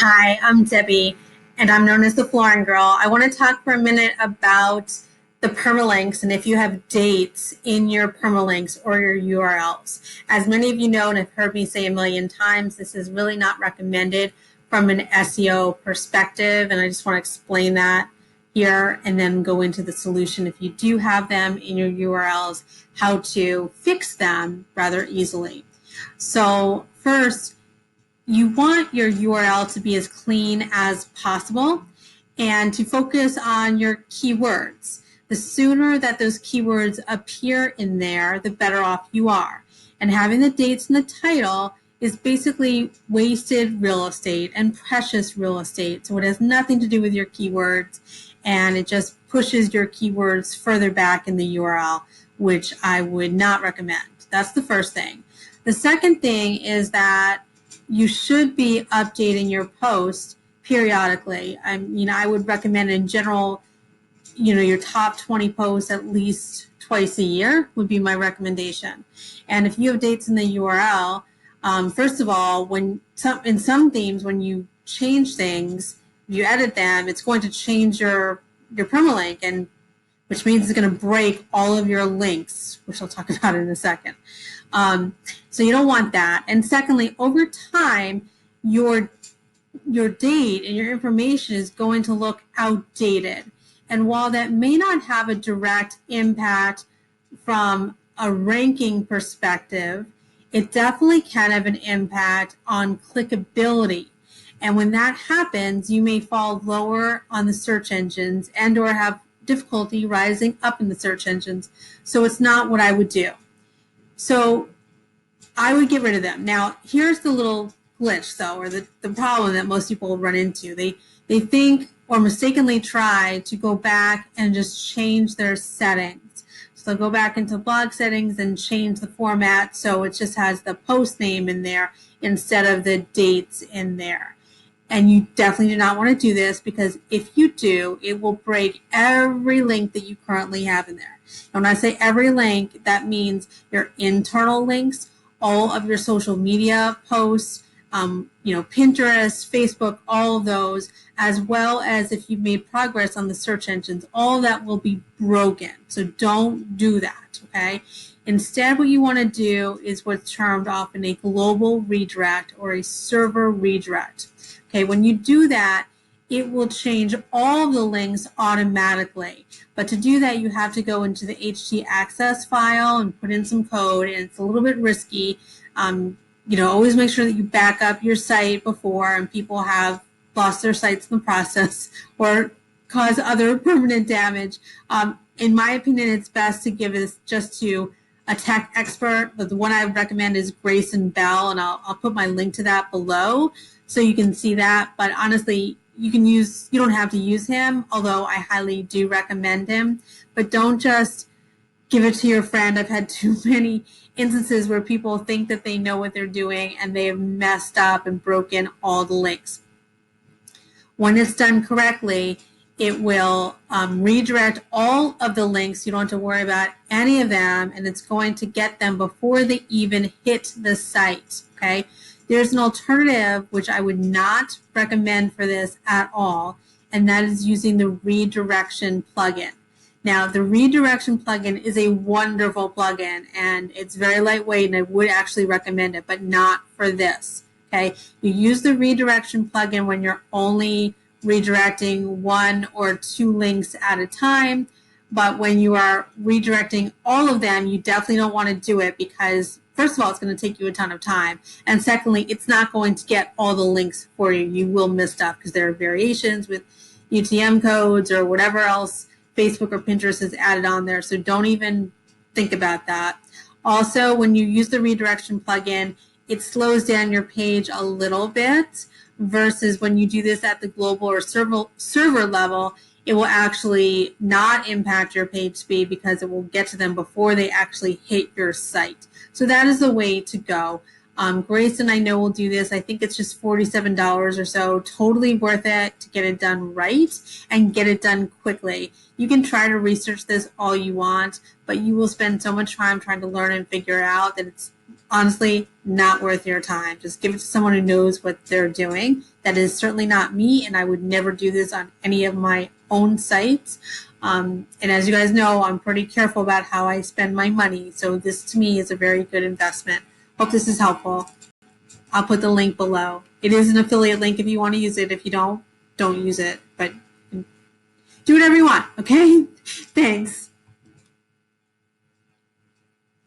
Hi, I'm Debbie, and I'm known as the Flooring Girl. I want to talk for a minute about the permalinks and if you have dates in your permalinks or your URLs. As many of you know and have heard me say a million times, this is really not recommended from an SEO perspective, and I just want to explain that here and then go into the solution if you do have them in your URLs, how to fix them rather easily. So first, you want your URL to be as clean as possible and to focus on your keywords. The sooner that those keywords appear in there, the better off you are. And having the dates in the title is basically wasted real estate and precious real estate. So it has nothing to do with your keywords, and it just pushes your keywords further back in the URL, which I would not recommend. That's the first thing. The second thing is that you should be updating your post periodically. I would recommend in general, your top 20 posts at least twice a year would be my recommendation. And if you have dates in the URL, first of all, in some themes, when you change things, if you edit them, it's going to change your permalink, and which means it's going to break all of your links, which I'll talk about in a second. So you don't want that. And secondly, over time, your date and your information is going to look outdated. And while that may not have a direct impact from a ranking perspective, it definitely can have an impact on clickability. And when that happens, you may fall lower on the search engines and or have difficulty rising up in the search engines. So it's not what I would do. So I would get rid of them. Now, here's the little glitch, though, or the problem that most people run into. They think or mistakenly try to go back and just change their settings. So they'll go back into blog settings and change the format so it just has the post name in there instead of the dates in there. And you definitely do not want to do this, because if you do, it will break every link that you currently have in there. And when I say every link, that means your internal links, all of your social media posts, Pinterest, Facebook, all of those, as well as if you've made progress on the search engines, all that will be broken. So don't do that, okay? Instead, what you want to do is what's termed often a global redirect or a server redirect. Okay, when you do that, it will change all of the links automatically. But to do that, you have to go into the htaccess file and put in some code, and it's a little bit risky. Always make sure that you back up your site before, and people have lost their sites in the process or cause other permanent damage. In my opinion, it's best to give this just to a tech expert. But the one I recommend is Grayson Bell, and I'll put my link to that below so you can see that. But honestly, you don't have to use him, although I highly do recommend him. But don't just give it to your friend. I've had too many instances where people think that they know what they're doing and they have messed up and broken all the links. When it's done correctly, it will redirect all of the links. You don't have to worry about any of them, and it's going to get them before they even hit the site, okay? There's an alternative, which I would not recommend for this at all, and that is using the redirection plugin. Now, the redirection plugin is a wonderful plugin, and it's very lightweight, and I would actually recommend it, but not for this, okay? You use the redirection plugin when you're only redirecting one or two links at a time, but when you are redirecting all of them, you definitely don't want to do it, because first of all, it's going to take you a ton of time, and secondly, it's not going to get all the links for you. You will miss stuff because there are variations with UTM codes or whatever else Facebook or Pinterest has added on there, so don't even think about that. Also, when you use the redirection plugin, it slows down your page a little bit, versus when you do this at the global or server level, it will actually not impact your page speed because it will get to them before they actually hit your site. So that is the way to go. Grayson, I know, will do this. I think it's just $47 or so. Totally worth it to get it done right and get it done quickly. You can try to research this all you want, but you will spend so much time trying to learn and figure out that it's honestly not worth your time. Just give it to someone who knows what they're doing. That is certainly not me, and I would never do this on any of my own sites. And as you guys know, I'm pretty careful about how I spend my money. So this to me is a very good investment. Hope this is helpful. I'll put the link below. It is an affiliate link if you want to use it. If you don't use it. But do whatever you want, okay? Thanks.